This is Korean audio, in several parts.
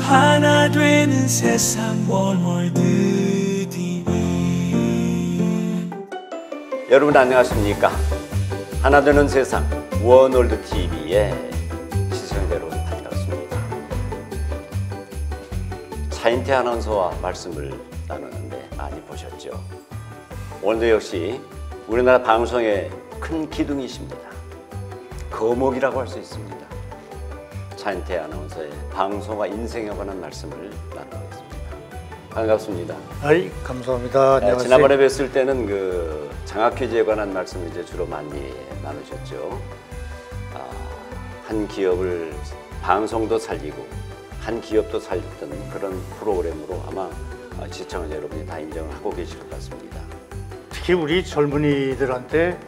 하나 되는 세상 원월드 TV. 여러분 안녕하십니까? 하나 되는 세상 원월드 TV의 시청자 여러분 반갑습니다. 차인태 아나운서와 말씀을 나누는데 많이 보셨죠? 오늘도 역시 우리나라 방송의 큰 기둥이십니다. 거목이라고 할 수 있습니다. 차인태 아나운서의 방송과 인생에 관한 말씀을 나누겠습니다. 반갑습니다. 아이, 감사합니다. 안녕하세요. 지난번에 뵀을 때는 그 장학 퀴즈에 관한 말씀을 이제 주로 많이 나누셨죠. 한 기업을 방송도 살리고 한 기업도 살렸던 그런 프로그램으로 아마 시청자 여러분이 다 인정을 하고 계실 것 같습니다. 특히 우리 젊은이들한테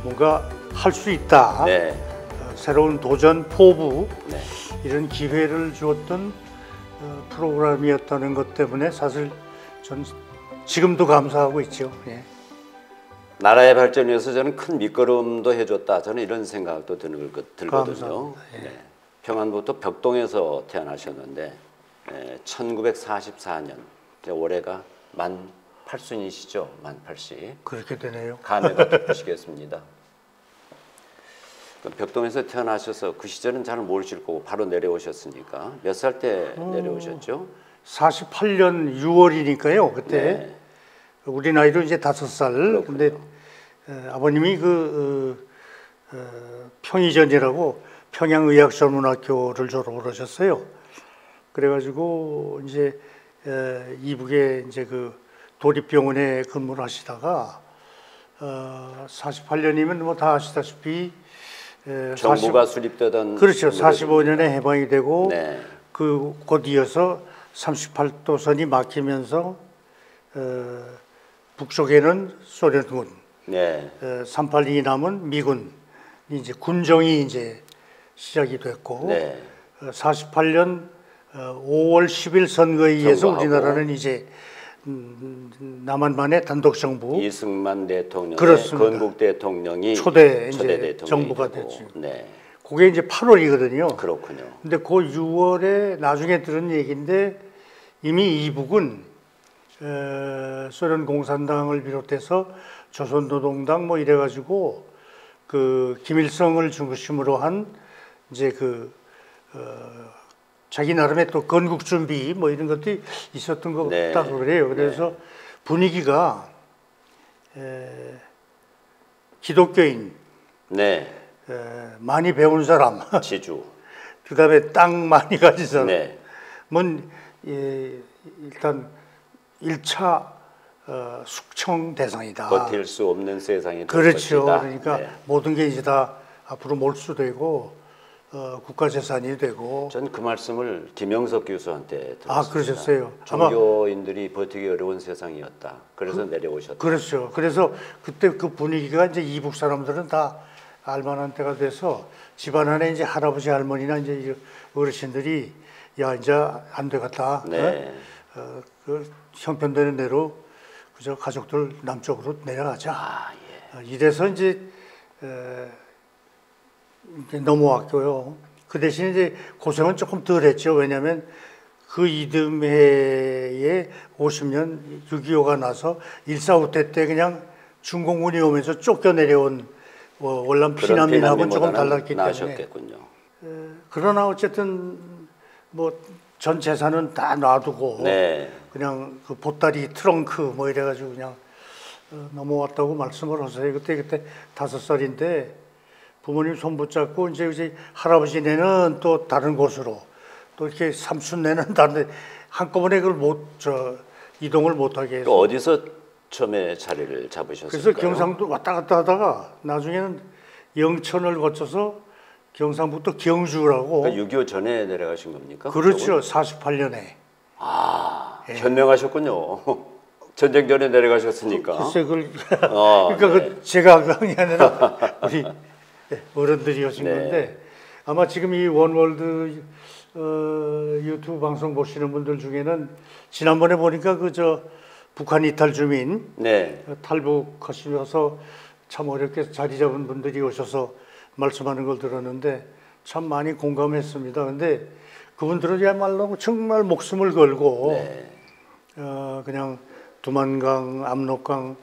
뭔가 할 수 있다. 네. 새로운 도전, 포부 네. 이런 기회를 주었던 프로그램이었다는 것 때문에 사실 전 지금도 감사하고 있죠. 예. 나라의 발전을 위해서 저는 큰 밑거름도 해줬다. 저는 이런 생각도 들거든요. 예. 네. 평안북도 벽동에서 태어나셨는데 1944년 올해가 만 80이시죠. 만 80. 그렇게 되네요. 감회가 깊으시겠습니다. 벽동에서 태어나셔서 그 시절은 잘 모르실 거고 바로 내려오셨으니까 몇 살 때 내려오셨죠? 48년 6월이니까요. 그때 네. 우리 나이로 이제 5살. 그렇군요. 근데 아버님이 평의전이라고 평양의학전문학교를 졸업을 하셨어요. 그래가지고 이제 이북에 이제 그 도립병원에 근무를 하시다가 48년이면 뭐 다 아시다시피 정부가 수립되던 그렇죠. 45년에 해방이 되고 네. 곧 이어서 38도선이 막히면서 북쪽에는 소련군, 네. 382 남은 미군 이제 군정이 이제 시작이 됐고 네. 48년 5월 10일 선거에 의해서 선거하고. 우리나라는 이제 남한만의 단독 정부 이승만 대통령의 그렇습니다. 건국 대통령이 초대 이제 대통령이 정부가 되고. 됐죠. 네. 그게 이제 8월이거든요. 그렇군요. 근데 그 6월에 나중에 들은 얘기인데 이미 이북은 소련 공산당을 비롯해서 조선노동당 뭐 이래가지고 그 김일성을 중심으로 한 이제 자기 나름의 또 건국 준비 뭐 이런 것들이 있었던 것 네. 같다 그래요. 그래서 네. 분위기가 기독교인, 네. 많이 배운 사람, 지주. 그다음에 땅 많이 가진 사람. 네. 일단 1차 숙청 대상이다. 버틸 수 없는 세상이 될 그렇죠. 것이다. 그러니까 네. 모든 게 이제 다 앞으로 몰수되고 국가 재산이 되고. 전 그 말씀을 김영석 교수한테 들었습니다. 아, 그러셨어요. 종교인들이 버티기 어려운 세상이었다. 그래서 내려오셨다. 그렇죠. 그래서 그때 그 분위기가 이제 이북 사람들은 다 알만한 때가 돼서 집안 안에 이제 할아버지 할머니나 이제 어르신들이 야 이제 안 되겠다. 네. 그 형편되는 대로 그저 가족들 남쪽으로 내려가자. 아, 예. 이래서 이제 넘어왔고요. 그 대신 이제 고생은 조금 덜했죠. 왜냐하면 그 이듬해에 50년 6.25가 나서 1.4 때 그냥 중공군이 오면서 쫓겨내려온 월남 피난민하고는 조금 달랐기 때문에. 나셨겠군요. 그러나 어쨌든 뭐 전 재산은 다 놔두고 네. 그냥 그 보따리 트렁크 뭐 이래가지고 그냥 넘어왔다고 말씀을 하세요. 그때 5살인데 부모님 손 붙잡고 이제 할아버지네는 또 다른 곳으로 또 이렇게 삼순네는 다른데 한꺼번에 그걸 이동을 못하게 해서. 또 어디서 처음에 자리를 잡으셨을까요? 그래서 경상도 왔다 갔다 하다가 나중에는 영천을 거쳐서 경상북도 경주라고. 그러니까 6.25 전에 내려가신 겁니까? 그렇죠. 48년에. 아, 현명하셨군요. 전쟁 전에 내려가셨으니까. 글쎄 그걸 네. 그러니까 제가 한 게 아니라 우리 어른들이 하신 네. 건데 아마 지금 이 원월드 유튜브 방송 보시는 분들 중에는 지난번에 보니까 북한 이탈 주민 네. 탈북하시면서 참 어렵게 자리 잡은 분들이 오셔서 말씀하는 걸 들었는데 참 많이 공감했습니다. 근데 그분들은야말로 정말 목숨을 걸고 네. 그냥 두만강, 압록강,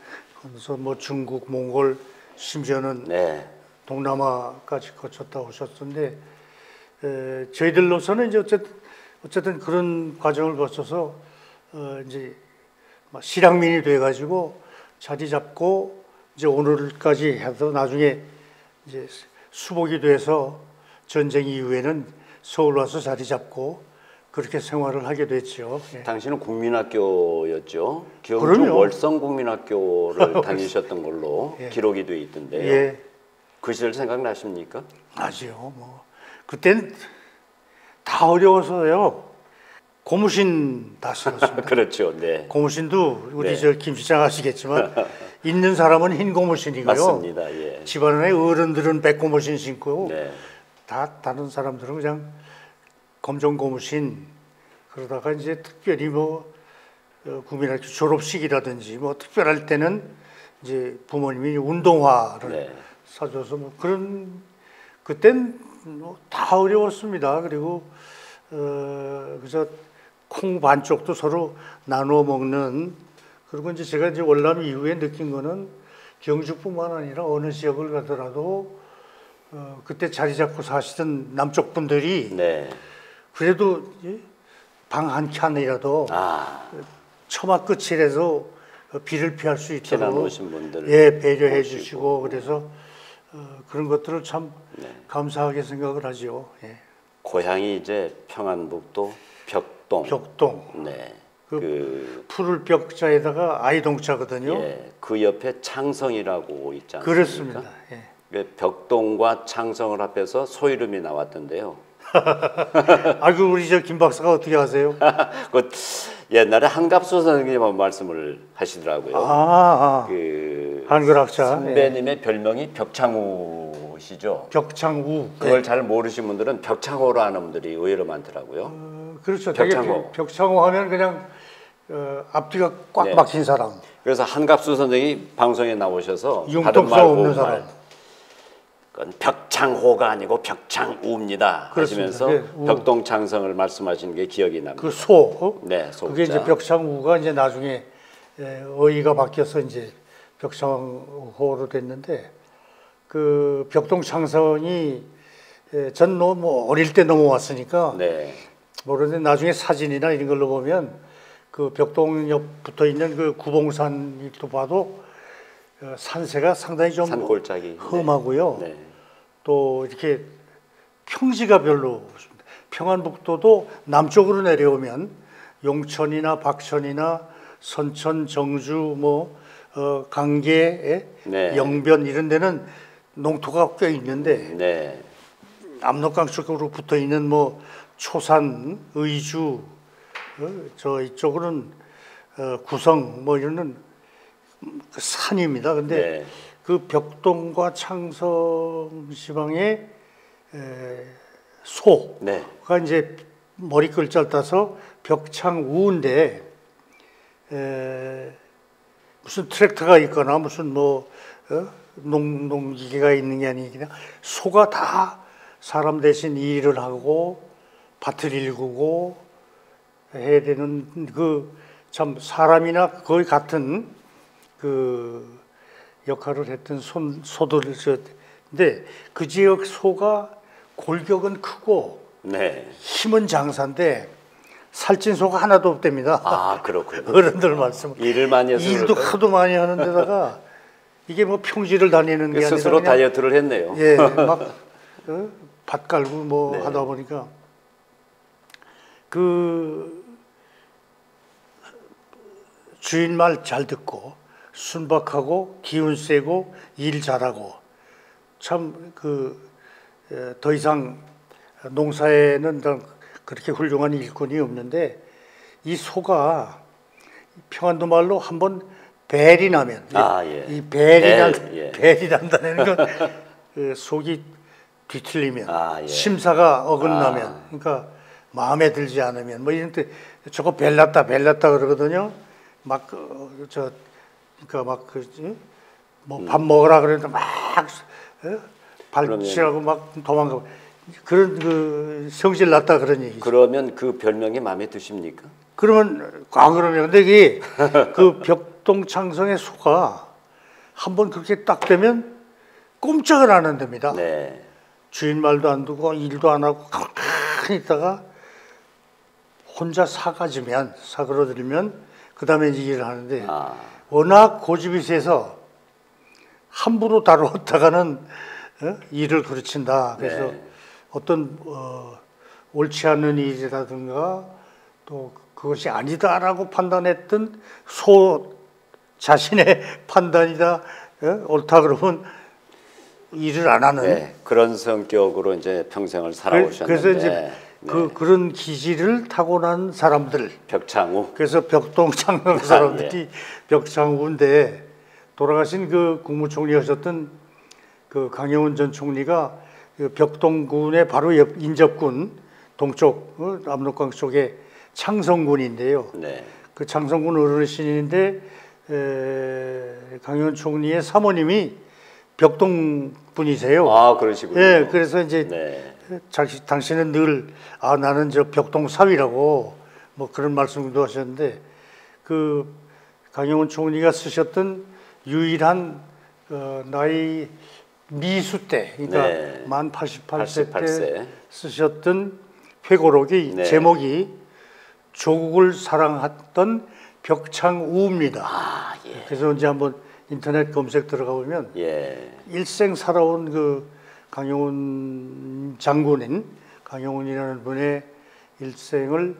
그래서 뭐 중국, 몽골, 심지어는 네. 동남아까지 거쳤다 오셨는데 저희들로서는 이제 어쨌든 그런 과정을 거쳐서 이제 막 실향민이 돼가지고 자리 잡고 이제 오늘까지 해서 나중에 이제 수복이 돼서 전쟁 이후에는 서울 와서 자리 잡고 그렇게 생활을 하게 됐죠. 예. 당신은 국민학교였죠. 경주 그럼요. 월성 국민학교를 다니셨던 걸로 예. 기록이 돼 있던데요. 예, 그 시절 생각나십니까? 아지요. 뭐 그땐 다 어려워서요. 고무신 다 쓰었습니다. 그렇죠. 네. 고무신도 우리 네. 저 김 시장 아시겠지만 있는 사람은 흰 고무신이고요. 맞습니다. 예. 집안의 어른들은 백 고무신 신고 네. 다 다른 사람들은 그냥 검정 고무신 그러다가 이제 특별히 뭐 국민학교 졸업식이라든지 뭐 특별할 때는 이제 부모님이 운동화를 네. 사줘서 뭐 그런 그땐 뭐다 어려웠습니다. 그리고 그래서 콩 반쪽도 서로 나누어 먹는 그리고 이제 제가 이제 월남 이후에 느낀 거는 경주뿐만 아니라 어느 지역을 가더라도 그때 자리 잡고 사시던 남쪽 분들이 네. 그래도 방 한 칸이라도 아, 처마 끝이라도 비를 피할 수 피난 있도록 오신 분들 예 배려해 모시고. 주시고 그래서 그런 것들을 참 네. 감사하게 생각을 하죠. 예. 고향이 이제 평안북도 벽동. 벽동 네. 그 푸를 벽자에다가 아이동자거든요. 예, 그 옆에 창성이라고 있지 않습니까? 그렇습니다. 예. 그 벽동과 창성을 합해서 소이름이 나왔던데요. 아이고 우리 저 김 박사가 어떻게 아세요? 그 옛날에 한갑수 선생님이 말씀을 하시더라고요. 그 한글학자 선배님의 별명이 벽창우시죠. 벽창우. 그걸 잘 모르신 분들은 벽창호로 하는 분들이 의외로 많더라고요. 그렇죠. 벽창호. 벽창호 하면 그냥 앞뒤가 꽉 네. 막힌 사람. 그래서 한갑수 선생이 방송에 나오셔서 융통성 없는 사람. 그건 벽창호가 아니고 벽창우입니다. 그렇습니다. 하시면서 예, 우. 벽동창성을 말씀하신 게 기억이 납니다. 그 소. 네, 소자. 그게 이제 벽창우가 이제 나중에 어휘가 바뀌어서 이제 벽창호로 됐는데 그 벽동창성이 전 뭐 어릴 때 넘어왔으니까 네, 모르는데 나중에 사진이나 이런 걸로 보면 그 벽동 옆 붙어 있는 그 구봉산도 봐도 산세가 상당히 좀 산골짜기 험하고요. 네. 또 이렇게 평지가 별로 없습니다. 평안북도도 남쪽으로 내려오면 용천이나 박천이나 선천, 정주, 뭐 강계, 네. 영변 이런 데는 농토가 꽤 있는데 네. 압록강 쪽으로 붙어 있는 뭐 초산, 의주, 저 이쪽으로는 구성 뭐 이런 산입니다. 근데 네. 그 벽동과 창성 지방의 소가 네. 이제 머리 글자를 따서 벽창우인데 무슨 트랙터가 있거나 무슨 뭐 농기계가 있는 게 아니라 그냥 소가 다 사람 대신 일을 하고 밭을 일구고 해야 되는 그 참 사람이나 거의 같은 그 역할을 했던 소들인데 그 지역 소가 골격은 크고 네. 힘은 장사인데 살찐 소가 하나도 없답니다. 아, 그렇군요. 어른들 말씀. 일을 많이 해서 일도 그럴까요? 하도 많이 하는 데다가 이게 뭐 평지를 다니는 게 아니라 스스로 그냥 다이어트를 했네요. 예, 막 밭 갈고 뭐 네. 하다 보니까 그 주인 말 잘 듣고 순박하고 기운 세고 일 잘하고 참 그 더 이상 농사에는 그렇게 훌륭한 일꾼이 없는데 이 소가 평안도 말로 한번 벨이 나면 예. 이 벨이 예. 벨이 난다는 건 그 속이 뒤틀리면 예. 심사가 어긋나면 그러니까 마음에 들지 않으면 뭐 이런 때 저거 벨났다 그러거든요. 막 그러니까 막 뭐 밥 먹으라 그러는데 막 발치라고 막 도망가고 그런 그 성질 났다 그런 얘기죠. 그러면 그 별명이 마음에 드십니까? 그러면 안 그러면 근데 이게 그 벽동창성의 소가 한번 그렇게 딱 되면 꼼짝을 안 한답니다. 네. 주인 말도 안 두고 일도 안 하고 가만히 있다가 혼자 사그러들면 그 다음에 이제 일을 하는데 워낙 고집이 세서 함부로 다루었다가는 일을 그르친다. 그래서 네. 어떤 옳지 않은 일이라든가 또 그것이 아니다라고 판단했던 소 자신의 판단이다 옳다 그러면 일을 안 하는 네. 그런 성격으로 이제 평생을 살아오셨는데. 그래서 이제 그런 기질을 타고난 사람들 벽창우. 그래서 벽동창성 사람들이 벽창우인데 돌아가신 그 국무총리하셨던 그 강영훈 전 총리가 그 벽동군의 바로 옆 인접군 동쪽 압록강 쪽에 창성군인데요. 네. 그 창성군 어르신인데 강영훈 총리의 사모님이 벽동 분이세요. 아, 그러시군요. 예, 그래서 이제 네. 당신은 늘 나는 저 벽동 사위라고 뭐 그런 말씀도 하셨는데 그 강영훈 총리가 쓰셨던 유일한 나이 미수 때, 그러니까 네. 만 88세 때 88세. 쓰셨던 회고록이 네. 제목이 조국을 사랑했던 벽창우입니다. 아, 예. 그래서 이제 한번 인터넷 검색 들어가 보면 예. 일생 살아온 그 강영훈 장군인 강영훈이라는 분의 일생을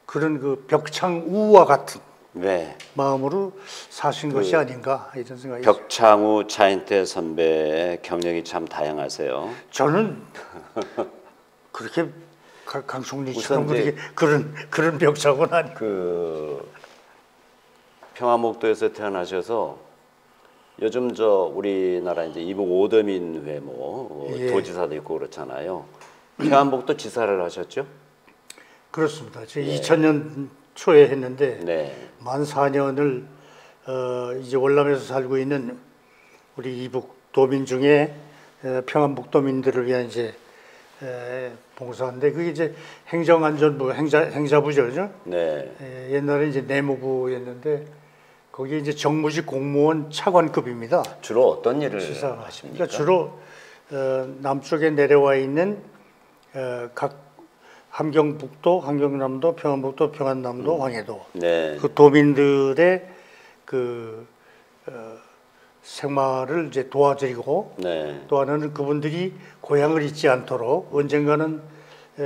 그런 그 벽창우와 같은 네. 마음으로 사신 것이 아닌가 이런 생각이 있습니다. 벽창우 차인태 선배의 경력이 참 다양하세요. 저는 그렇게 강 총리처럼 우선 이제 그런 벽창우는 아니고 그 평화목도에서 태어나셔서 요즘 저 우리나라 이제 이북 오더민 회모 예. 도지사도 있고 그렇잖아요. 평안북도 지사를 하셨죠? 그렇습니다. 제가 2000년 초에 했는데 네. 만 4년을 이제 월남에서 살고 있는 우리 이북 도민 중에 평안북도민들을 위한 이제 봉사인데 그게 이제 행정안전부 행자부죠, 그죠? 네. 옛날에 이제 내무부였는데 거기에 이제 정무직 공무원 차관급입니다. 주로 어떤 일을 지사가. 하십니까? 그러니까 주로 남쪽에 내려와 있는 각 함경북도, 함경남도, 평안북도, 평안남도, 황해도 네. 그 도민들의 그 생활을 이제 도와드리고 네. 또 하나는 그분들이 고향을 잊지 않도록 언젠가는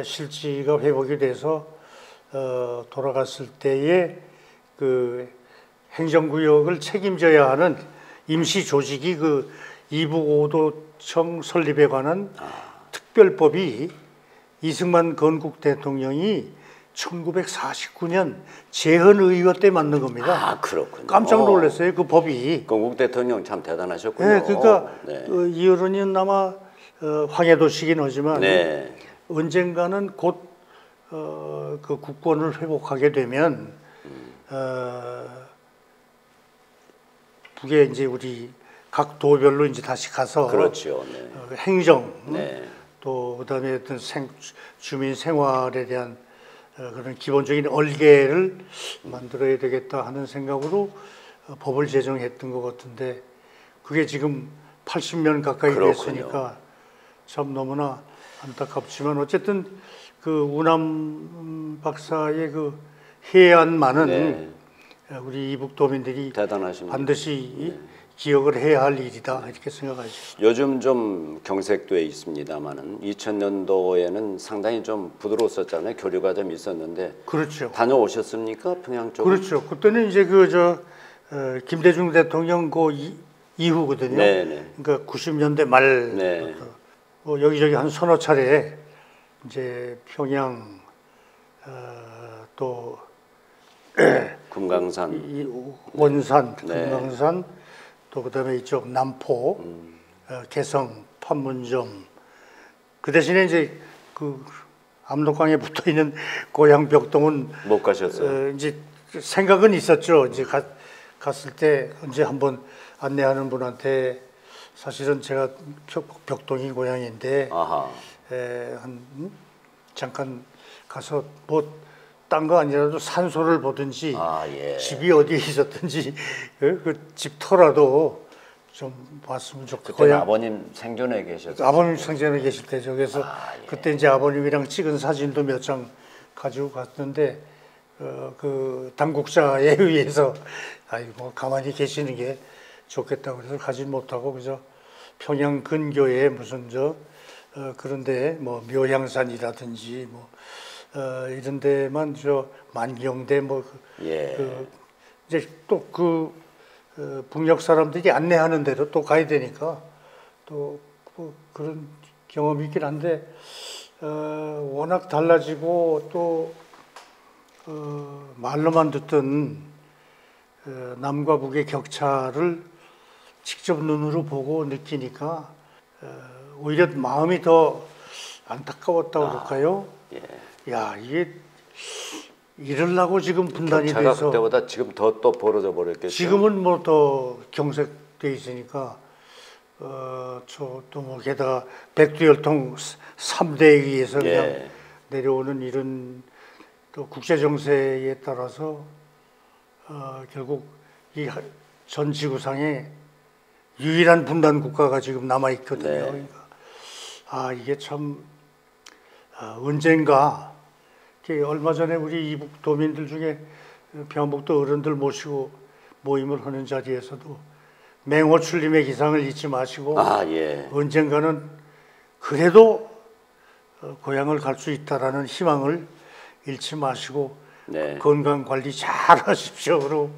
실지가 회복이 돼서 돌아갔을 때에 그 행정구역을 책임져야 하는 임시 조직이 그 이북오도청 설립에 관한 특별법이 이승만 건국 대통령이 1949년 재헌의회 때 만든 겁니다. 아, 그렇군요. 깜짝 놀랐어요. 그 법이. 건국 대통령 참 대단하셨군요. 네, 그러니까 네. 이 어른은 아마 황해도시긴 하지만 네. 언젠가는 곧 그 국권을 회복하게 되면 북에 이제 우리 각 도별로 이제 다시 가서 그렇죠. 네. 행정 네. 또 그다음에 어떤 주민 생활에 대한 그런 기본적인 얼개를 만들어야 되겠다 하는 생각으로 법을 제정했던 것 같은데 그게 지금 80년 가까이 그렇군요. 됐으니까 참 너무나 안타깝지만 어쨌든 그 우남 박사의 그 해안만은 네. 우리 이북도민들이 대단하십니다. 반드시 기억을 해야 할 일이다 이렇게 생각하죠. 요즘 좀 경색돼 있습니다만은 2000년도에는 상당히 좀 부드러웠었잖아요. 교류가 좀 있었는데 그렇죠. 다녀오셨습니까? 평양 쪽? 그렇죠. 그때는 이제 김대중 대통령 이후거든요. 네네. 그러니까 90년대 말 네. 여기저기 한 서너 차례 이제 평양 또 금강산. 원산, 네. 금강산 또 그다음에 이쪽 남포, 개성, 판문점 그 대신에 이제 그 압록강에 붙어 있는 고향 벽동은 못 가셨어요? 이제 생각은 있었죠. 이제 갔을 때 언제 한번 안내하는 분한테 사실은 제가 벽동이 고향인데 아하. 잠깐 가서 뭐 딴 거 아니라도 산소를 보든지 예. 집이 어디에 있었든지 그 집터라도 좀 봤으면 좋겠고. 그때 아버님 생존에 계셨어요. 아버님 생전에 계실 때죠. 그래서 예. 그때 이제 아버님이랑 찍은 사진도 몇 장 가지고 갔는데 그 당국자에 의해서 뭐 가만히 계시는 게 좋겠다고 그래서 가진 못하고 그저 평양 근교에 무슨 그런데 뭐 묘향산이라든지 뭐 이런 데만 만경대 뭐 예. 이제 또 북녘 사람들이 안내하는 대로 또 가야 되니까 또 그런 경험이 있긴 한데 워낙 달라지고 또 말로만 듣던 남과 북의 격차를 직접 눈으로 보고 느끼니까 오히려 마음이 더 안타까웠다고 그럴까요? 예. 야, 이게 이러려고 지금 분단이 격차가 돼서 그때보다 지금 더 또 벌어져 버렸겠죠. 지금은 뭐 더 경색돼 있으니까 또 뭐 게다가 백두혈통 3대에 의해서 그냥 예. 내려오는 이런 또 국제 정세에 따라서 결국 이 전 지구상에 유일한 분단 국가가 지금 남아 있거든요. 네. 그러니까 이게 참 언젠가 얼마 전에 우리 이북 도민들 중에 평안북도 어른들 모시고 모임을 하는 자리에서도 맹호 출림의 기상을 잊지 마시고 예. 언젠가는 그래도 고향을 갈 수 있다라는 희망을 잃지 마시고 네. 건강 관리 잘 하십시오. 로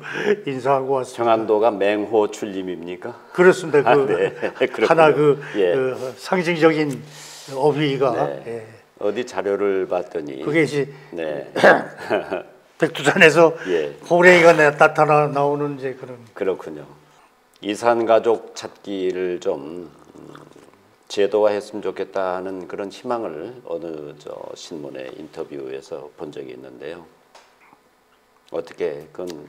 인사하고 왔습니다. 평안도가 맹호 출림입니까? 그렇습니다. 네. 하나 예. 상징적인 어휘가 네. 어디 자료를 봤더니 그게 이제 네. 백두산에서 예. 호랭이가 나타나 나오는 이제 그런. 그렇군요. 이산 가족 찾기를 좀 제도화했으면 좋겠다는 그런 희망을 어느 신문의 인터뷰에서 본 적이 있는데요. 어떻게 그건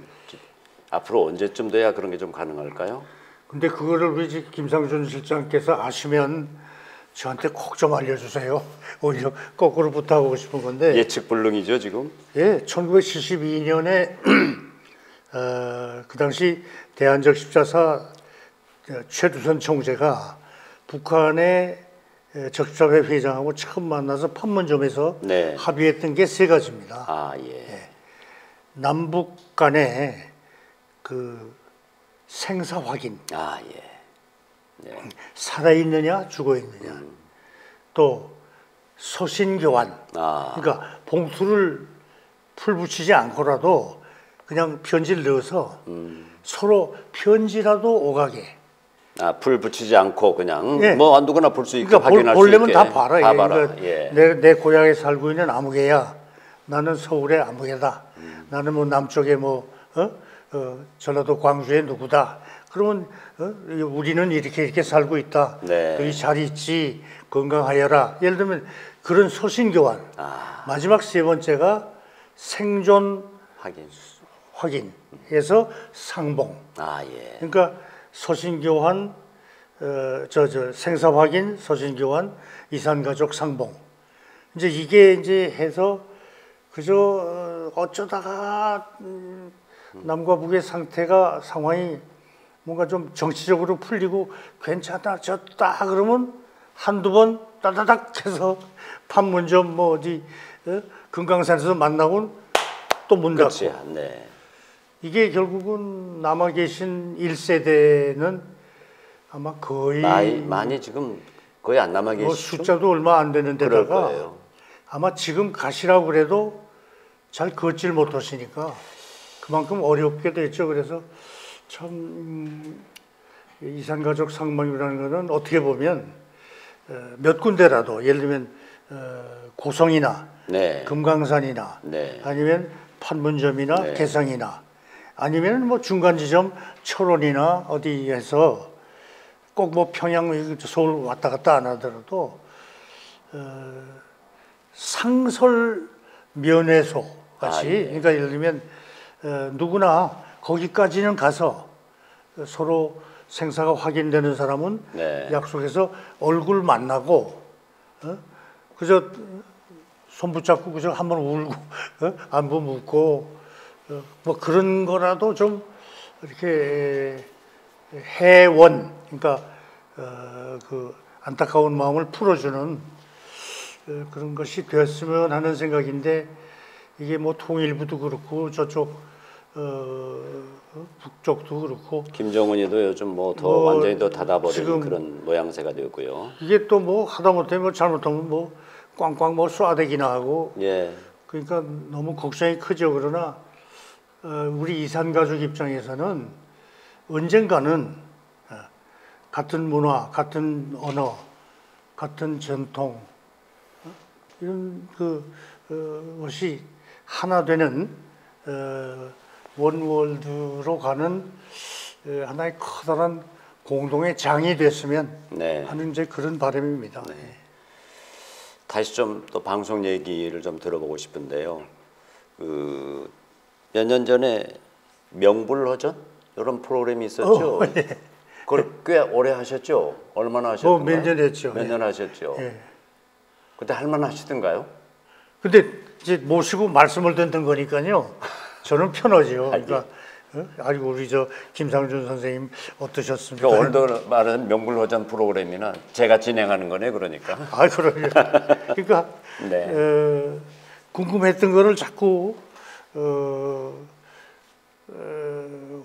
앞으로 언제쯤 돼야 그런 게 좀 가능할까요? 근데 그거를 우리 김상준 실장께서 아시면 저한테 꼭 좀 알려주세요. 오히려 거꾸로 부탁하고 싶은 건데. 예측불능이죠 지금. 예, 1972년에 그 당시 대한적 십자사 최두선 총재가 북한의 적십자회 회장하고 처음 만나서 판문점에서 네. 합의했던 게 세 가지입니다. 예. 남북 간의 그 생사 확인, 예. 네. 살아있느냐 죽어있느냐, 또 서신 교환. 아. 그러니까 봉투를 풀 붙이지 않고라도 그냥 편지를 넣어서 서로 편지라도 오가게. 불 붙이지 않고 그냥 예. 뭐 아무거나 볼 수 있게 그러니까 확인할 수 있게. 보려면 다 봐라. 다 봐라. 그러니까 예. 내 고향에 살고 있는 아무개야. 나는 서울의 아무개다. 나는 뭐 남쪽에 뭐 전라도 광주의 누구다. 그러면 우리는 이렇게 살고 있다. 네. 너희 잘 있지. 건강하여라. 예를 들면 그런 서신 교환. 마지막 세 번째가 생존 확인해서 상봉. 예. 그러니까 서신 교환, 생사 확인, 서신 교환, 이산 가족 상봉. 이제 이게 이제 해서 그저 어쩌다가 남과 북의 상황이 뭔가 좀 정치적으로 풀리고 괜찮아졌다 그러면 한두 번 따다닥 해서 판문점 뭐 어디 금강산에서 만나곤 또 문 닫고. 네. 이게 결국은 남아 계신 1세대는 아마 거의 많이 지금 거의 안 남아 계시죠. 숫자도 얼마 안 되는 그럴 데다가 거예요. 아마 지금 가시라고 그래도 잘 걷질 못하시니까 그만큼 어렵게 됐죠. 그래서 참 이산가족 상봉이라는 거는 어떻게 보면 몇 군데라도 예를 들면 고성이나 네. 금강산이나 네. 아니면 판문점이나 네. 개성이나 아니면 뭐 중간 지점 철원이나 어디에서 꼭 뭐 평양, 서울 왔다 갔다 안 하더라도 상설 면회소 같이 예. 그러니까 예를 들면 누구나 거기까지는 가서 서로 생사가 확인되는 사람은 네. 약속해서 얼굴 만나고 그저 손 붙잡고 그저 한번 울고 안부 묻고 뭐 그런 거라도 좀 이렇게 해원, 그러니까 그 안타까운 마음을 풀어주는 그런 것이 되었으면 하는 생각인데, 이게 뭐 통일부도 그렇고 저쪽 북쪽도 그렇고 김정은이도 요즘 뭐 더 완전히 더 닫아버리는 그런 모양새가 되었고요. 이게 또 뭐 하다못해 뭐 잘못하면 뭐 꽝꽝 뭐 쏴대기나 하고, 예, 그러니까 너무 걱정이 크죠. 그러나 우리 이산 가족 입장에서는 언젠가는 같은 문화, 같은 언어, 같은 전통, 이런 것이 하나 되는 원월드로 가는 하나의 커다란 공동의 장이 됐으면 네. 하는 이제 그런 바람입니다. 네. 다시 좀 또 방송 얘기를 좀 들어보고 싶은데요. 그 몇 년 전에 명불허전 이런 프로그램이 있었죠. 예. 그걸 꽤 오래 하셨죠? 얼마나 하셨던가요? 몇 년 했죠. 몇 년 하셨죠? 예. 그때 할만하시던가요? 근데 이제 모시고 말씀을 듣는 거니까요. 저는 편하죠. 그러니까 아이고 우리 저 김상준 선생님 어떠셨습니까? 그러니까 오늘도 말하는 명불허전 프로그램이나 제가 진행하는 거네, 그러니까. 아, 그럼요. 그러니까 네. 궁금했던 거를 자꾸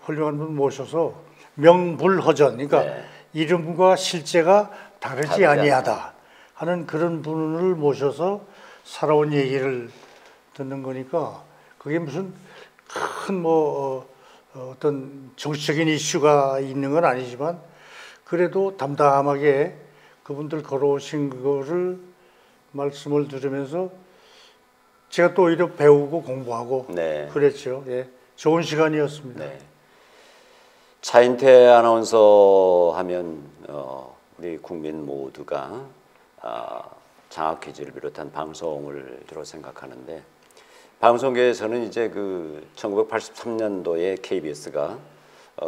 훌륭한 분 모셔서 명불허전, 그러니까 네. 이름과 실제가 다르지 다르지 아니하다 하는 그런 분을 모셔서 살아온 얘기를 듣는 거니까, 그게 무슨 큰 뭐 어떤 정치적인 이슈가 있는 건 아니지만 그래도 담담하게 그분들 걸어오신 거를 말씀을 들으면서 제가 또 오히려 배우고 공부하고 네. 그랬죠. 예, 좋은 시간이었습니다. 네. 차인태 아나운서 하면 우리 국민 모두가 장학 퀴즈를 비롯한 방송을 주로 생각하는데, 방송계에서는 이제 그 1983년도에 KBS가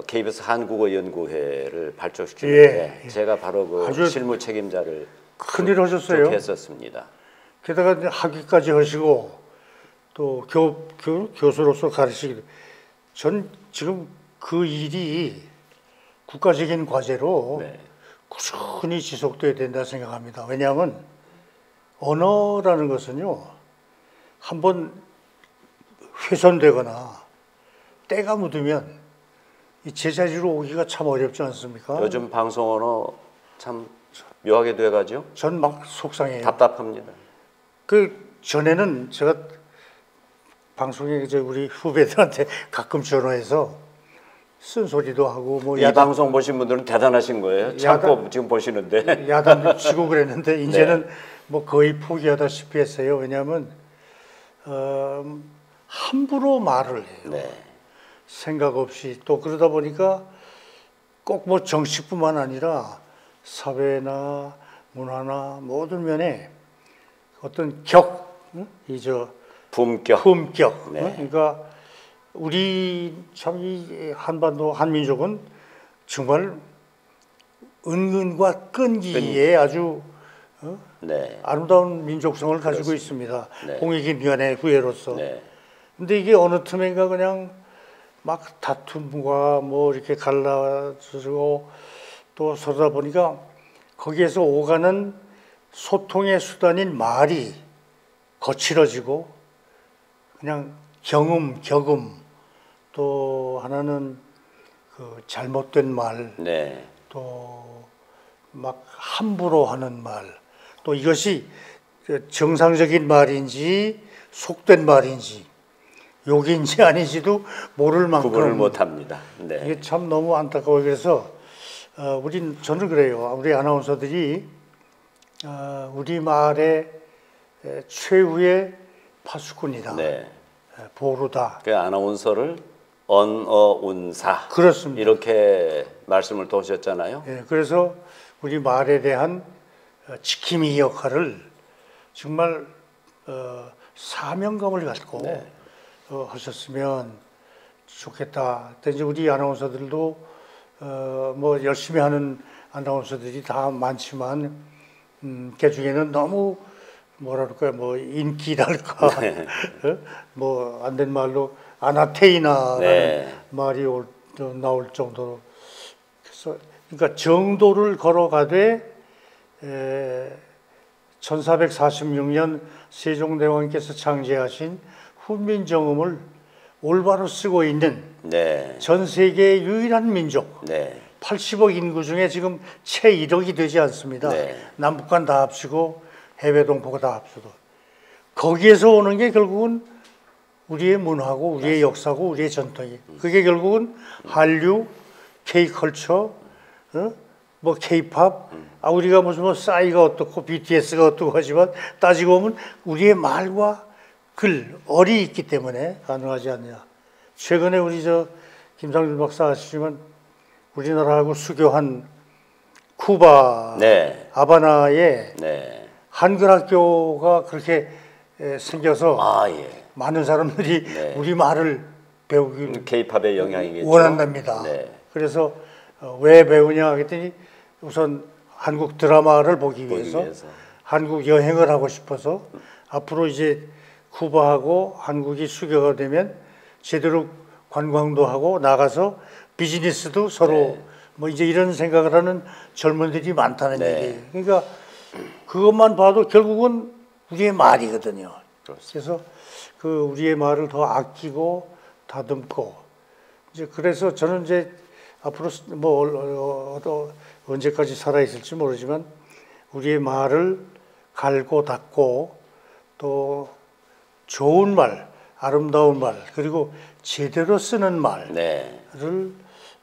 KBS 한국어연구회를 발족시키는데 예. 제가 바로 그 아주 실무 책임자를 큰일 하셨어요. 했었습니다. 게다가 이제 학위까지 하시고 또 교수로서 가르치기도. 전 지금 그 일이 국가적인 과제로 네. 꾸준히 지속돼야 된다 생각합니다. 왜냐하면 언어라는 것은요, 한번 훼손되거나 때가 묻으면 이 제자리로 오기가 참 어렵지 않습니까? 요즘 방송 언어 참 묘하게 돼가죠. 전 막 속상해요. 답답합니다. 그 전에는 제가 방송에 이제 우리 후배들한테 가끔 전화해서 쓴소리도 하고 뭐 이 방송 보신 분들은 대단하신 거예요. 참고 지금 보시는데. 야단도 치고 그랬는데 이제는 뭐 거의 포기하다시피 했어요. 왜냐하면 함부로 말을 해요. 네. 생각 없이. 또 그러다 보니까 꼭 뭐 정치뿐만 아니라 사회나 문화나 모든 면에 어떤 품격. 네. 그러니까 우리 참 이 한반도 한민족은 정말 은근과 끈기에 아주 네. 아름다운 민족성을 가지고 그렇습니다. 있습니다. 네. 홍익인변의 후예로서. 네. 근데 이게 어느 틈엔가 그냥 막 다툼과 뭐 이렇게 갈라지고 또 서다 보니까 거기에서 오가는 소통의 수단인 말이 거칠어지고 그냥 격음, 또 하나는 그 잘못된 말, 네. 또 막 함부로 하는 말, 또 이것이 정상적인 말인지 속된 말인지 욕인지 아닌지도 모를 만큼 구분을 못합니다. 네. 이게 참 너무 안타까워요. 그래서 저는 그래요. 우리 아나운서들이 우리 말의 최후의 파수꾼이다. 네. 보루다. 그 아나운서를 언어운사. 그렇습니다. 이렇게 말씀을 또 하셨잖아요. 예, 그래서 우리 말에 대한 지킴이 역할을 정말 사명감을 갖고 하셨으면 좋겠다. 또 이제 우리 아나운서들도 뭐 열심히 하는 아나운서들이 다 많지만 그 중에는 너무 뭐랄까 뭐 인기랄까 뭐 안 된 말로 아나테이나라는 네. 말이 나올 정도로 그래서 그러니까 정도를 걸어가되 1446년 세종대왕께서 창제하신 훈민정음을 올바로 쓰고 있는 네. 전 세계의 유일한 민족. 네. 80억 인구 중에 지금 채 1억이 되지 않습니다. 네. 남북한 다 합치고 해외 동포가 다 합쳐도 거기에서 오는 게 결국은 우리의 문화고 우리의 역사고 우리의 전통이. 그게 결국은 한류, K컬처, 뭐 K팝. 우리가 무슨 뭐 싸이가 어떻고 BTS가 어떻고 하지만 따지고 보면 우리의 말과 글, 얼이 있기 때문에 가능하지 않냐. 최근에 우리 김상준 박사 아시지만 우리나라하고 수교한 쿠바 네. 하바나에 네. 한글 학교가 그렇게 생겨서 아, 예. 많은 사람들이 네. 우리 말을 배우기 K-팝의 영향이겠죠. 원한답니다. 네. 그래서 왜 배우냐 했더니 우선 한국 드라마를 보기 위해서 한국 여행을 하고 싶어서 앞으로 이제 쿠바하고 한국이 수교가 되면 제대로 관광도 하고 나가서 비즈니스도 서로 네. 뭐 이제 이런 생각을 하는 젊은이들이 많다는 네. 얘기예요. 그러니까 그것만 봐도 결국은 우리의 말이거든요. 그래서 그 우리의 말을 더 아끼고 다듬고 이제 그래서 저는 이제 앞으로 뭐 언제까지 살아 있을지 모르지만 우리의 말을 갈고 닦고 또 좋은 말, 아름다운 말 그리고 제대로 쓰는 말을 네.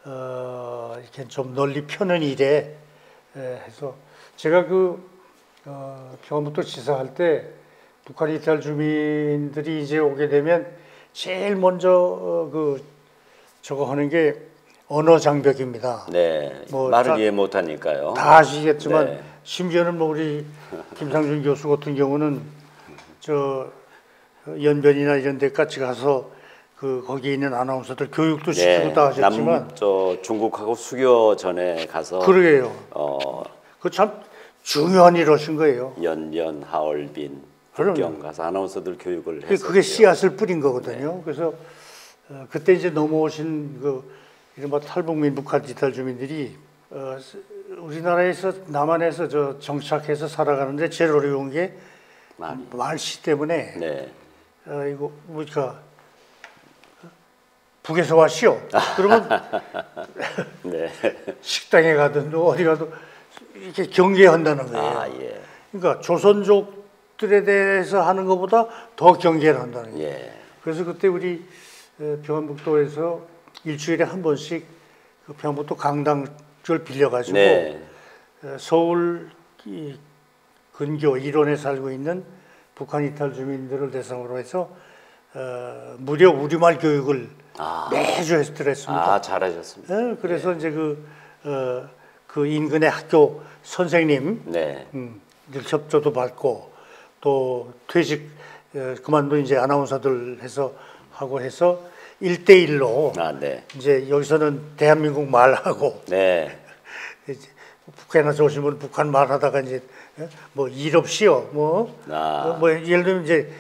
이렇게 좀 널리 펴는 일에 해서 제가 평안북도 지사할 때 북한 이탈 주민들이 이제 오게 되면 제일 먼저 저거 하는 게 언어 장벽입니다. 네. 뭐 말을 이해 못하니까요. 다 아시겠지만 네. 심지어는 뭐 우리 김상준 교수 같은 경우는 연변이나 이런 데까지 가서 거기 있는 아나운서들 교육도 시키고 다 하셨지만 중국하고 수교 전에 가서 그러게요. 그 참 중요한 일 하신 거예요. 연변, 하얼빈, 북경 가서 아나운서들 교육을 했었죠. 그게 씨앗을 뿌린 거거든요. 네. 그래서 그때 이제 넘어오신 이른바 탈북민 북한 이탈 주민들이 우리나라에서 남한에서 정착해서 살아가는데 제일 어려운 게 말씨 때문에 네. 이거 뭐니까 북에서 왔시오. 그러면 네. 식당에 가든 어디 가도 이렇게 경계한다는 거예요. 아, 예. 그러니까 조선족들에 대해서 하는 것보다 더 경계를 한다는 거예요. 예. 그래서 그때 우리 평안북도에서 일주일에 한 번씩 평안북도 강당을 빌려가지고 네. 서울 근교 일원에 살고 있는 북한 이탈 주민들을 대상으로 해서 무료 우리말 교육을 매주 했습니다. 잘하셨습니다. 네, 그래서 이제 그 인근의 학교 선생님 네. 늘 협조도 받고 또 퇴직 그만둔 이제 아나운서들 하고 해서 1대1로 네. 이제 여기서는 대한민국 말하고 네. 북한에서 오신 분 북한 말하다가 이제 뭐 일 없이요 뭐 예를 들면 이제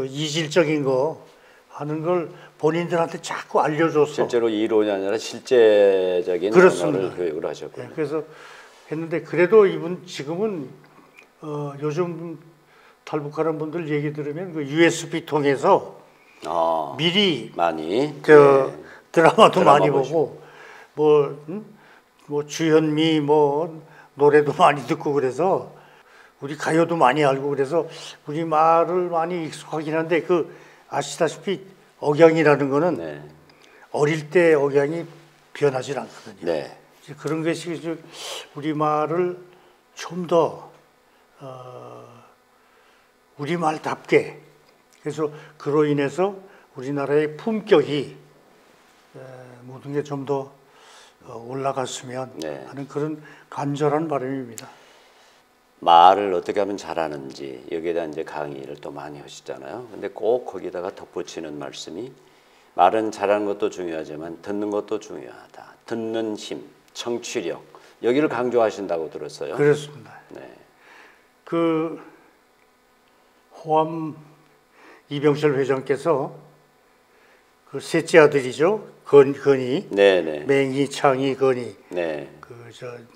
이질적인 거 하는 걸 본인들한테 자꾸 알려줘서 실제로 이론이 아니라 실제적인 언어를 교육을 하셨군요. 네, 그래서 했는데 그래도 이분 지금은 요즘 탈북하는 분들 얘기 들으면 USB 통해서 미리 많이 드라마도 많이 보고 뭐 주현미 노래도 많이 듣고 그래서 우리 가요도 많이 알고 그래서 우리 말을 많이 익숙하긴 한데 아시다시피 억양이라는 거는 어릴 때 억양이 변하지 않거든요. 네. 그런 것이 우리 말을 좀 더 우리 말답게 그래서 그로 인해서 우리나라의 품격이 모든 게 좀 더 올라갔으면 하는 그런 간절한 바람입니다. 말을 어떻게 하면 잘하는지 여기에 대한 이제 강의를 또 많이 하시잖아요. 근데 꼭 거기다가 덧붙이는 말씀이 말은 잘하는 것도 중요하지만 듣는 것도 중요하다. 듣는 힘, 청취력 여기를 강조하신다고 들었어요. 그렇습니다. 네. 호암 이병철 회장께서 그 셋째 아들이죠. 건이, 네네. 맹이, 창이, 건이. 네.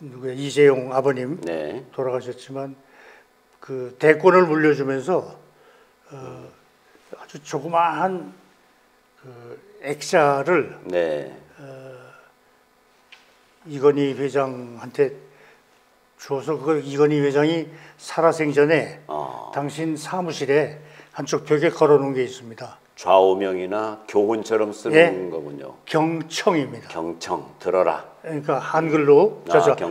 누구야 이재용 아버님 네. 돌아가셨지만 그 대권을 물려주면서 아주 조그마한 그 액자를 네. 이건희 회장한테 주어서 그 이건희 회장이 살아생전에 당신 사무실에 한쪽 벽에 걸어놓은 게 있습니다. 좌우명이나 교훈처럼 쓰는 예. 거군요. 경청입니다. 경청 들어라. 그러니까 한글로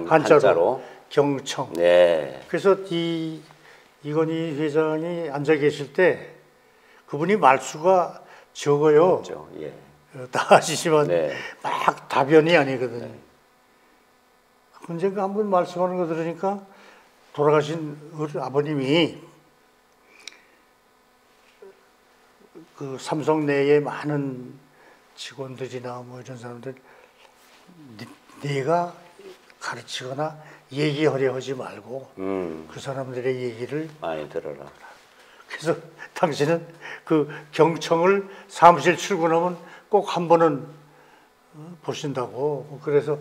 한자로 경청. 네. 그래서 이건희 회장이 앉아 계실 때 그분이 말수가 적어요. 그렇죠. 예. 다 아시지만 네. 막 답변이 아니거든요. 언젠가 한 번 말씀하는 거 들으니까 돌아가신 우리 아버님이 그 삼성 내에 많은 직원들이나 뭐 이런 사람들 네가 가르치거나 얘기하려 하지 말고 그 사람들의 얘기를 많이 들어라. 그래서 당신은 그 경청을 사무실 출근하면 꼭 한 번은 보신다고. 그래서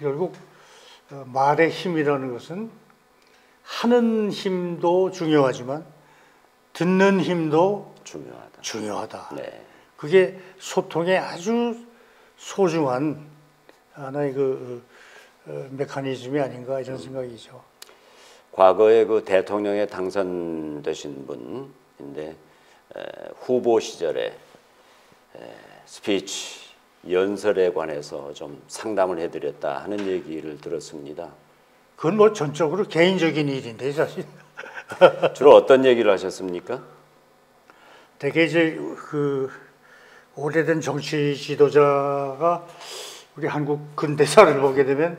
결국 말의 힘이라는 것은 하는 힘도 중요하지만 듣는 힘도 중요하다. 네. 그게 소통의 아주 소중한 하나의 그 메커니즘이 아닌가 이런 생각이죠. 과거에 그 대통령에 당선되신 분인데 후보 시절에 스피치 연설에 관해서 좀 상담을 해드렸다 하는 얘기를 들었습니다. 그건 뭐 전적으로 개인적인 일인데 사실. 주로 어떤 얘기를 하셨습니까? 대개 이제 그 오래된 정치 지도자가 우리 한국 근대사를 보게 되면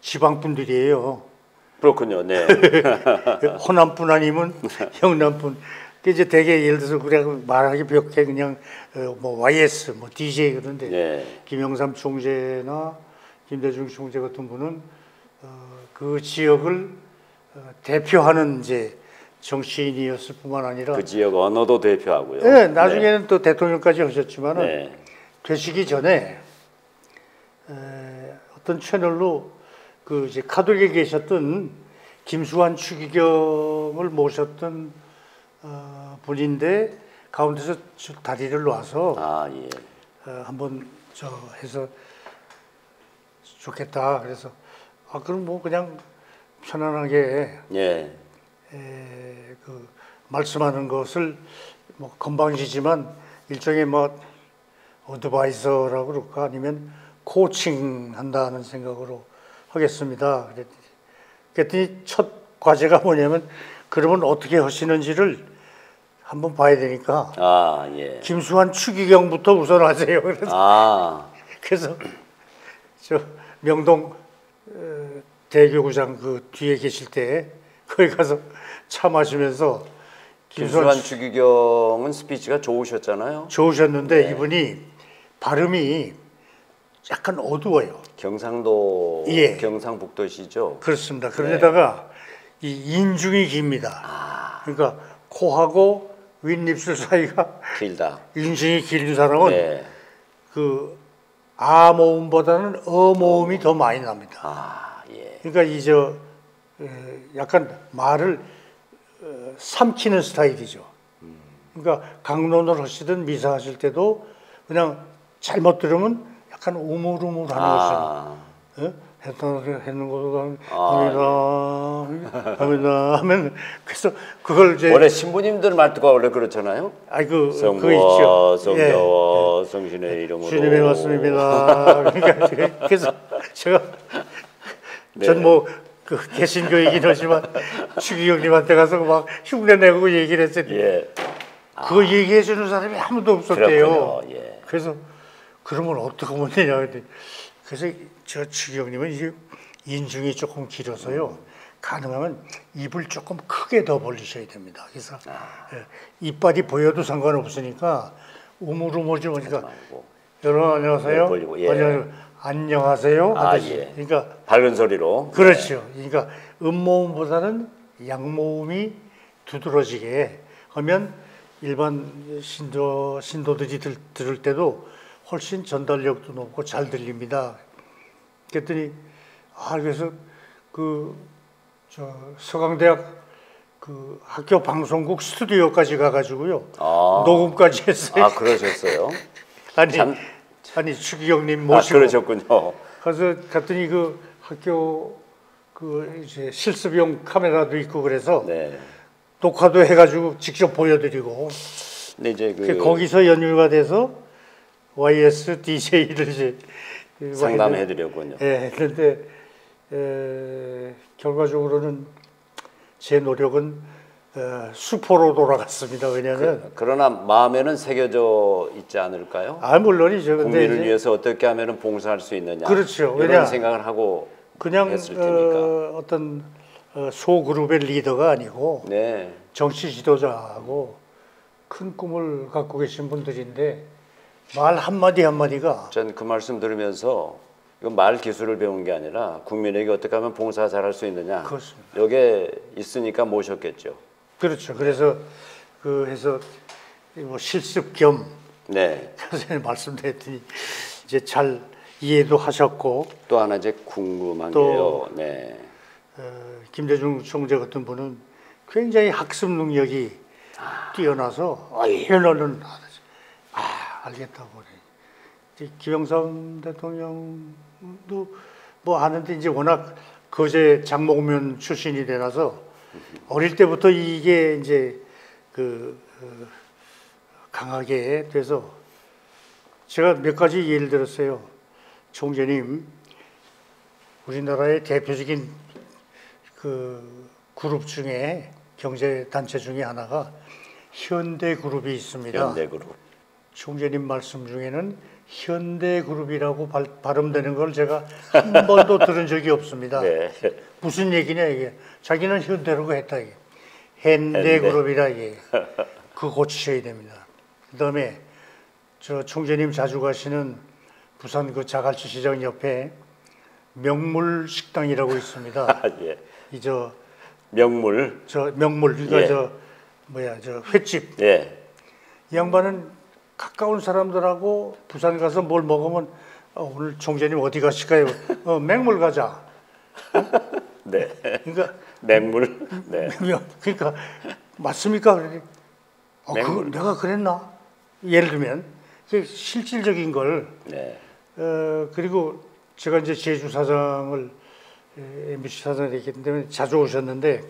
지방 분들이에요. 그렇군요. 네. 호남뿐 아니면 영남뿐. 그 이제 대개 예를 들어서 그래 말하기 벽해 그냥 뭐 YS 뭐 DJ 그런데 네. 김영삼 총재나 김대중 총재 같은 분은 그 지역을 대표하는 이제 정치인이었을 뿐만 아니라 그 지역 언어도 대표하고요. 네, 나중에는 또 대통령까지 하셨지만은 네. 되시기 전에 어떤 채널로 그 이제 카톨릭에 계셨던 김수환 추기경을 모셨던 분인데 가운데서 다리를 놔서 예. 한번 해서 좋겠다. 그래서 그럼 뭐 그냥 편안하게 예. 그 말씀하는 것을 뭐 건방지지만 일종의 뭐 어드바이저라고 그럴까 아니면 코칭한다는 생각으로 하겠습니다. 그랬더니 첫 과제가 뭐냐면 그러면 어떻게 하시는지를 한번 봐야 되니까 예. 김수환 추기경부터 우선 하세요. 그래서 저 명동 대교구장 그 뒤에 계실 때 거기 가서 차 마시면서 김수환 추기경은 스피치가 좋으셨잖아요. 좋으셨는데 네. 이분이 발음이 약간 어두워요. 경상도, 예. 경상북도시죠. 그렇습니다. 그런데다가 이 인중이 깁니다. 그러니까 코하고 윗입술 사이가 길다. 인중이 긴 사람은 네. 그 아 모음보다는 어 모음이 더 많이 납니다. 예. 그러니까 약간 말을 삼키는 스타일이죠. 그러니까 강론을 하시든 미사하실 때도 그냥 잘못 들으면 약간 우물우물하는 것처럼 했는 것도 합니다 하면 그래서 그걸 이제 원래 신부님들 말투가 원래 그렇잖아요. 그거 성부와 있죠. 성자와 성신의 이름으로 주님의 말씀입니다. 그러니까 그래서 제가 전 뭐 그 개신교이긴 하지만 추기경님한테 가서 막 흉내내고 얘기를 했더니 그거 얘기해 주는 사람이 아무도 없었대요. 그렇군요. 예. 그래서 그러면 어떻게 하면 되냐 그랬더니 그래서 저 추기경님은 이게 인중이 조금 길어서요. 가능하면 입을 조금 크게 더 벌리셔야 됩니다. 그래서 이빨이 보여도 상관없으니까 우물우물 좀 하니까 여러분 안녕하세요. 벌리고, 안녕하세요. 하듯이. 예. 그러니까 밝은 소리로. 그렇죠. 그러니까 음모음보다는 양모음이 두드러지게 하면 일반 신도들이 들을 때도 훨씬 전달력도 높고 잘 들립니다. 그랬더니 그래서 서강대학 학교 방송국 스튜디오까지 가가지고요 녹음까지 했어요. 그러셨어요? 아니 추기경님 모시고 그러셨군요. 가서 갔더니 학교 이제 실습용 카메라도 있고 그래서 네. 녹화도 해가지고 직접 보여드리고. 근데 이제 거기서 연유가 돼서 YS DJ를 이제 상담해드렸군요. 예, 그런데 결과적으로는 제 노력은 수포로 돌아갔습니다. 왜냐하면 그러나 마음에는 새겨져 있지 않을까요? 물론이죠. 근데 국민을 위해서 어떻게 하면 봉사할 수 있느냐. 그렇죠. 이런 생각을 하고 그냥 했을 테니까. 어떤 소그룹의 리더가 아니고 네. 정치 지도자하고 큰 꿈을 갖고 계신 분들인데 말 한마디 한마디가 전 그 말씀 들으면서 이건 말 기술을 배운 게 아니라 국민에게 어떻게 하면 봉사 잘할 수 있느냐. 그렇습니다. 여기에 있으니까 모셨겠죠. 그렇죠. 그래서 해서 뭐 실습 겸 네. 선생님 말씀드렸더니 이제 잘 이해도 하셨고 또 하나 이제 궁금한 또 게요. 네. 김대중 총재 같은 분은 굉장히 학습 능력이 뛰어나서 이런 알겠다고 그래. 김영삼 대통령도 뭐 하는데 이제 워낙 거제 장목면 출신이 되라서 어릴 때부터 이게 이제 강하게 돼서 제가 몇 가지 예를 들었어요. 총재님, 우리나라의 대표적인 그룹 중에 경제 단체 중에 하나가 현대그룹이 있습니다. 현대그룹. 총재님 말씀 중에는 현대그룹이라고 발음되는 걸 제가 한 번도 들은 적이 없습니다. 네. 무슨 얘기냐 이게? 자기는 현대라고 했다 이게. 현대그룹이라 이게. 그거 고치셔야 됩니다. 그다음에 저 총재님 자주 가시는 부산 그 자갈치 시장 옆에 명물 식당이라고 있습니다. 예. 명물 그러니까 예. 저 횟집. 예. 이 양반은 가까운 사람들하고 부산 가서 뭘 먹으면 오늘 총재님 어디 가실까요? 맹물 가자. 네. 그러니까 맹물. 네. 그러니까 맞습니까? 그래. 내가 그랬나? 예를 들면 실질적인 걸. 네. 그리고 제가 이제 제주 사장을 MBC 사장이 됐기 때문에 자주 오셨는데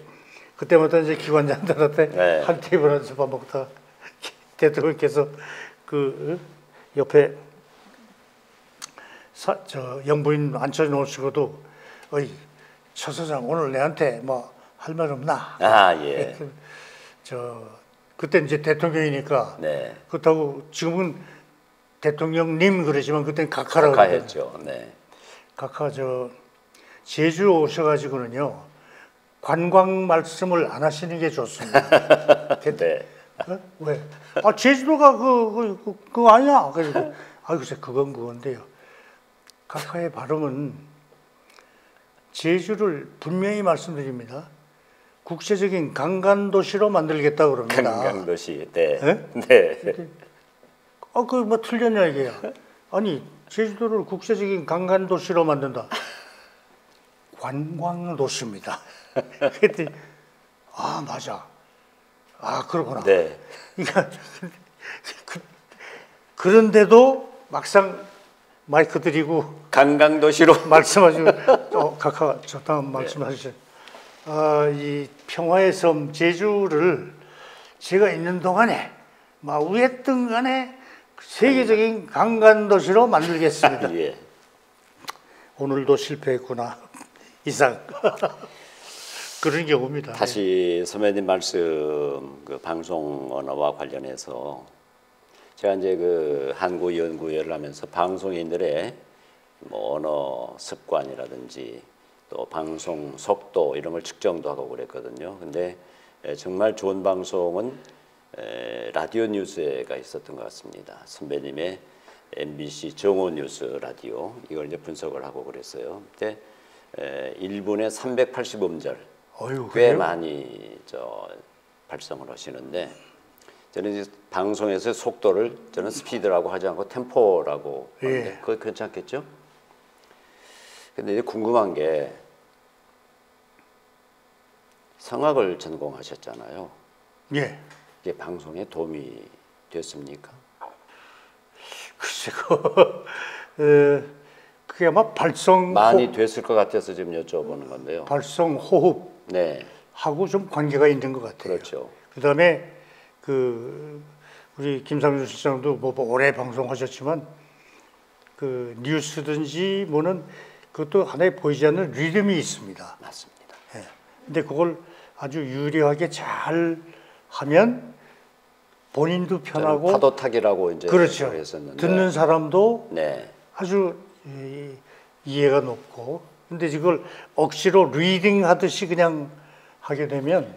그때마다 이제 기관장들한테 한 테이블 앉아서 밥 먹다 대통령께서 옆에 영부인 앉혀 놓으시고도 처 사장 오늘 내한테 뭐 할 말 없나? 예. 그때 이제 대통령이니까 네. 그렇다고 지금은 대통령님 그러지만 그때는 각하라고 각하했죠. 네. 각하 제주 오셔가지고는요 관광 말씀을 안 하시는 게 좋습니다. 네. 왜? 제주도가 그거 아니야? 그래서 글쎄 그건데요. 각하의 발음은 제주를 분명히 말씀드립니다. 국제적인 강간도시로 만들겠다 그럽니다. 관광도시. 네. 네. 뭐 틀렸냐 이게야. 아니 제주도를 국제적인 강간도시로 만든다. 관광도시입니다. 그랬더니 맞아. 그렇구나. 네. 그러니까 그런데도 막상 마이크 드리고 관광도시로 말씀하시고 각하 적당한 말씀하시죠. 이 평화의 섬 제주를 제가 있는 동안에 우했든 간에 세계적인 강간도시로 만들겠습니다. 예. 오늘도 실패했구나. 이상. 그런 경우입니다. 다시 선배님 말씀 방송 언어와 관련해서 제가 이제 한국 연구회를 하면서 방송인들의 뭐 언어 습관이라든지 또 방송 속도 이런 걸 측정도 하고 그랬거든요. 근데 정말 좋은 방송은 라디오 뉴스가 있었던 것 같습니다. 선배님의 MBC 정오 뉴스 라디오 이걸 이제 분석을 하고 그랬어요. 그때 1분에 380음절 꽤 많이 발성을 하시는데 저는 이제 방송에서 속도를 저는 스피드라고 하지 않고 템포라고 하는데 그거 괜찮겠죠? 근데 이제 궁금한 게 성악을 전공하셨잖아요. 예. 이게 방송에 도움이 됐습니까? 글쎄, 그게 아마 발성 많이 됐을 것 같아서 지금 여쭤보는 건데요. 발성 호흡 네, 하고 좀 관계가 있는 것 같아요. 그렇죠. 그다음에 우리 김상준 실장도 뭐 오래 방송하셨지만 그 뉴스든지 뭐는 그것도 하나의 보이지 않는 리듬이 있습니다. 맞습니다. 예. 근데 그걸 아주 유려하게 잘 하면 본인도 편하고 파도타기라고 이제 그렇죠. 했었는데 듣는 사람도 네, 아주 이해가 높고 근데 이걸 억지로 리딩 하듯이 그냥 하게 되면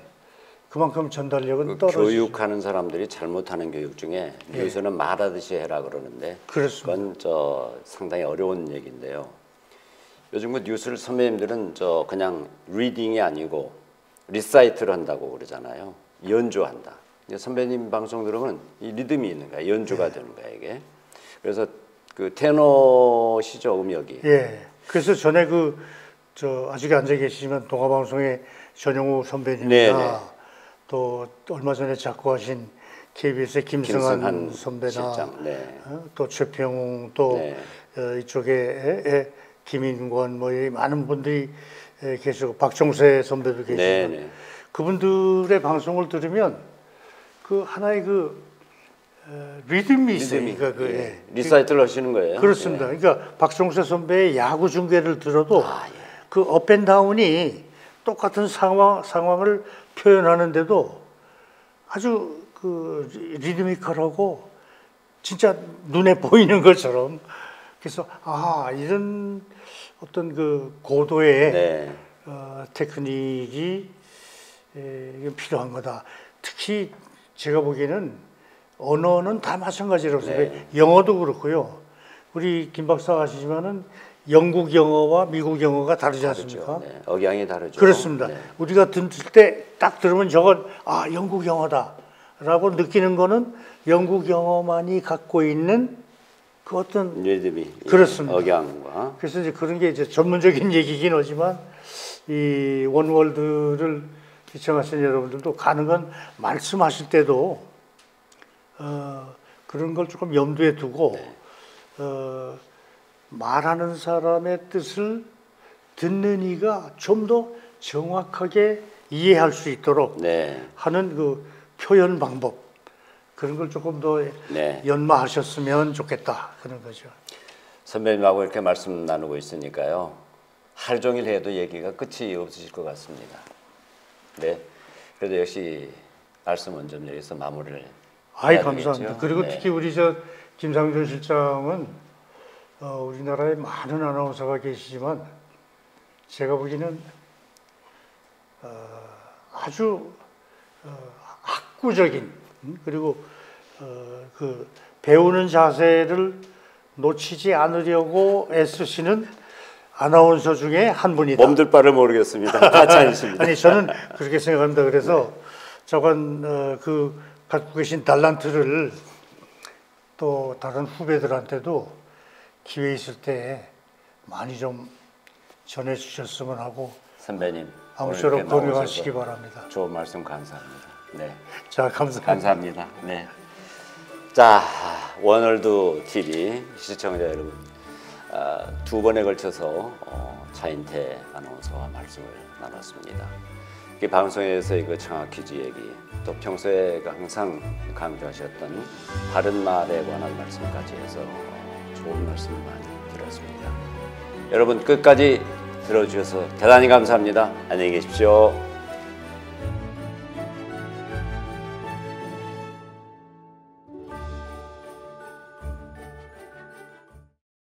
그만큼 전달력은 떨어지죠. 교육하는 사람들이 잘못하는 교육 중에 뉴스는 말하듯이 해라 그러는데 그렇습니다. 그건 상당히 어려운 얘기인데요. 요즘 그 뉴스를 선배님들은 그냥 리딩이 아니고 리사이트를 한다고 그러잖아요. 연주한다. 선배님 방송 들으면 이 리듬이 있는 거야. 연주가 되는 거야 이게. 그래서 그 테너시죠 음역이. 예. 그래서 전에 아직 앉아 계시지만 동아방송의 전용우 선배님이나 네네. 또 얼마 전에 작곡하신 KBS의 김승한 선배나 실장, 네. 또 최평웅 또 네. 이쪽에 김인권 뭐 이 많은 분들이 계시고 박정세 선배도 계시고 네네. 그분들의 방송을 들으면 그 하나의 리듬이 있어요. 그러니까 리사이트를 하시는 거예요? 그렇습니다. 예. 그러니까 박정세 선배의 야구 중계를 들어도 그 업앤다운이 똑같은 상황을 표현하는데도 아주 리드미컬하고 진짜 눈에 보이는 것처럼 그래서 이런 어떤 고도의 네. 테크닉이 필요한 거다. 특히 제가 보기에는 언어는 다 마찬가지라고 생각해요. 영어도 그렇고요. 우리 김 박사가 아시지만은 영국 영어와 미국 영어가 다르지 않습니까? 네. 억양이 다르죠. 그렇습니다. 네. 우리가 들을 때 딱 들으면 저건 영국 영어다라고 느끼는 거는 영국 영어만이 갖고 있는 그 어떤 리듬이 그렇습니다. 억양과 그래서 이제 그런 게 이제 전문적인 얘기긴 하지만 이 원월드를 시청하시는 여러분들도 가능한 말씀하실 때도 그런 걸 조금 염두에 두고 말하는 사람의 뜻을 듣는 이가 좀 더 정확하게 이해할 수 있도록 하는 그 표현 방법 그런 걸 조금 더 연마하셨으면 좋겠다 그런 거죠. 선배님하고 이렇게 말씀 나누고 있으니까요. 하루 종일 해도 얘기가 끝이 없으실 것 같습니다. 네. 그래도 역시 말씀은 좀 여기서 마무리를 해야 감사합니다. 되겠죠? 그리고 네. 특히 우리 김상준 실장은 우리나라에 많은 아나운서가 계시지만 제가 보기에는 아주 학구적인 그리고 그 배우는 자세를 놓치지 않으려고 애쓰시는 아나운서 중에 한 분이다. 몸둘 바를 모르겠습니다. 같이 앉으십니다. 아니 저는 그렇게 생각합니다. 그래서 저건 갖고 계신 달란트를 또 다른 후배들한테도 기회 있을 때 많이 좀 전해주셨으면 하고 선배님 아무쪼록 동행하시기 바랍니다. 좋은 말씀 감사합니다. 네. 자 감사합니다. 감사합니다. 네. 자 원월드 TV 시청자 여러분 두 번에 걸쳐서 차인태 아나운서와 말씀을 나눴습니다. 이 방송에서 이거 청학 퀴즈 얘기 또 평소에 항상 강조하셨던 바른 말에 관한 말씀까지 해서 좋은 말씀 많이 들었습니다. 여러분 끝까지 들어주셔서 대단히 감사합니다. 안녕히 계십시오.